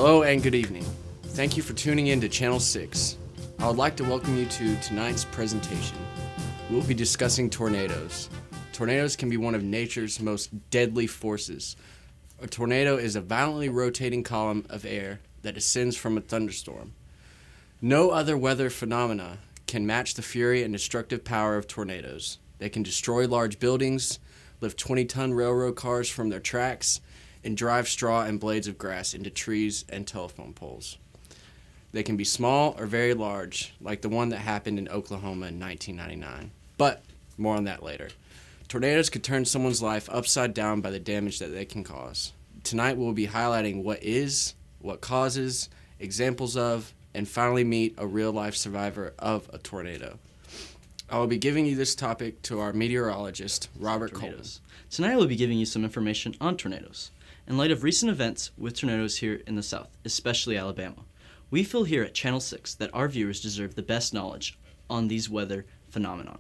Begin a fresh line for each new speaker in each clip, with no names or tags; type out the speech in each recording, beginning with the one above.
Hello and good evening. Thank you for tuning in to Channel 6. I would like to welcome you to tonight's presentation. We will be discussing tornadoes. Tornadoes can be one of nature's most deadly forces. A tornado is a violently rotating column of air that descends from a thunderstorm. No other weather phenomena can match the fury and destructive power of tornadoes. They can destroy large buildings, lift 20-ton railroad cars from their tracks, and drive straw and blades of grass into trees and telephone poles. They can be small or very large, like the one that happened in Oklahoma in 1999. But more on that later. Tornadoes could turn someone's life upside down by the damage that they can cause. Tonight we'll be highlighting what is, what causes, examples of, and finally meet a real-life survivor of a tornado. I will be giving you this topic to our meteorologist, Robert Coleman.
Tonight I will be giving you some information on tornadoes. In light of recent events with tornadoes here in the South, especially Alabama, we feel here at Channel 6 that our viewers deserve the best knowledge on these weather phenomenon.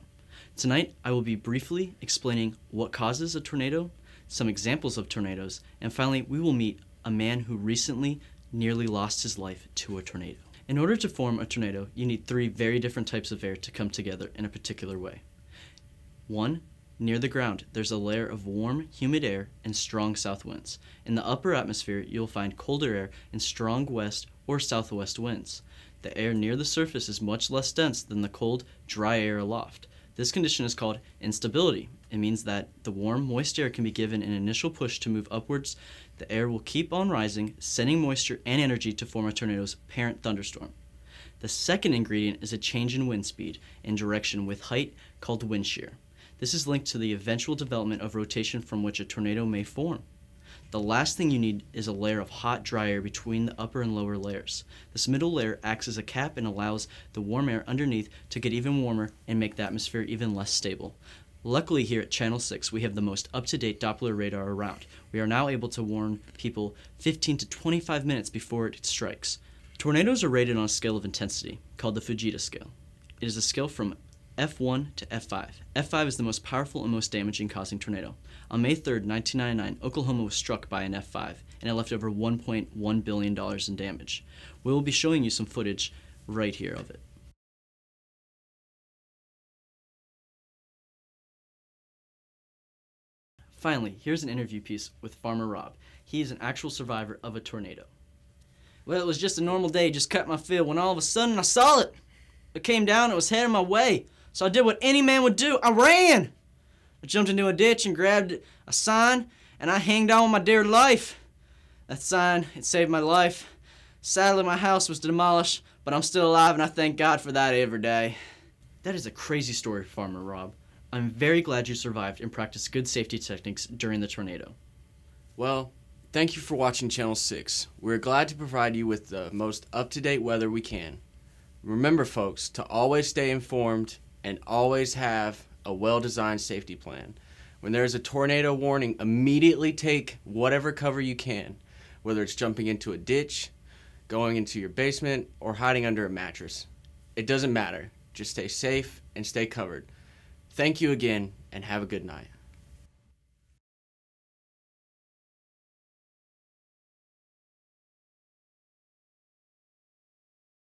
Tonight I will be briefly explaining what causes a tornado, some examples of tornadoes, and finally we will meet a man who recently nearly lost his life to a tornado. In order to form a tornado, you need three very different types of air to come together in a particular way. 1. Near the ground, there's a layer of warm, humid air and strong south winds. In the upper atmosphere, you'll find colder air and strong west or southwest winds. The air near the surface is much less dense than the cold, dry air aloft. This condition is called instability. It means that the warm, moist air can be given an initial push to move upwards. The air will keep on rising, sending moisture and energy to form a tornado's parent thunderstorm. The second ingredient is a change in wind speed and direction with height called wind shear. This is linked to the eventual development of rotation from which a tornado may form. The last thing you need is a layer of hot, dry air between the upper and lower layers. This middle layer acts as a cap and allows the warm air underneath to get even warmer and make the atmosphere even less stable. Luckily here at Channel 6, we have the most up-to-date Doppler radar around. We are now able to warn people 15 to 25 minutes before it strikes. Tornadoes are rated on a scale of intensity, called the Fujita scale. It is a scale from F1 to F5. F5 is the most powerful and most damaging causing tornado. On May 3rd, 1999, Oklahoma was struck by an F5, and it left over $1.1 billion in damage. We will be showing you some footage right here of it. Finally, here's an interview piece with Farmer Rob. He is an actual survivor of a tornado. Well, it was just a normal day, just cut my field, when all of a sudden I saw it. It came down, it was heading my way. So I did what any man would do. I ran. I jumped into a ditch and grabbed a sign, and I hanged on with my dear life. That sign, it saved my life. Sadly, my house was demolished, but I'm still alive, and I thank God for that every day. That is a crazy story, Farmer Rob. I'm very glad you survived and practiced good safety techniques during the tornado.
Well, thank you for watching Channel 6. We're glad to provide you with the most up-to-date weather we can. Remember, folks, to always stay informed and always have a well-designed safety plan. When there's a tornado warning, immediately take whatever cover you can, whether it's jumping into a ditch, going into your basement, or hiding under a mattress. It doesn't matter. Just stay safe and stay covered. Thank you again, and have a good night.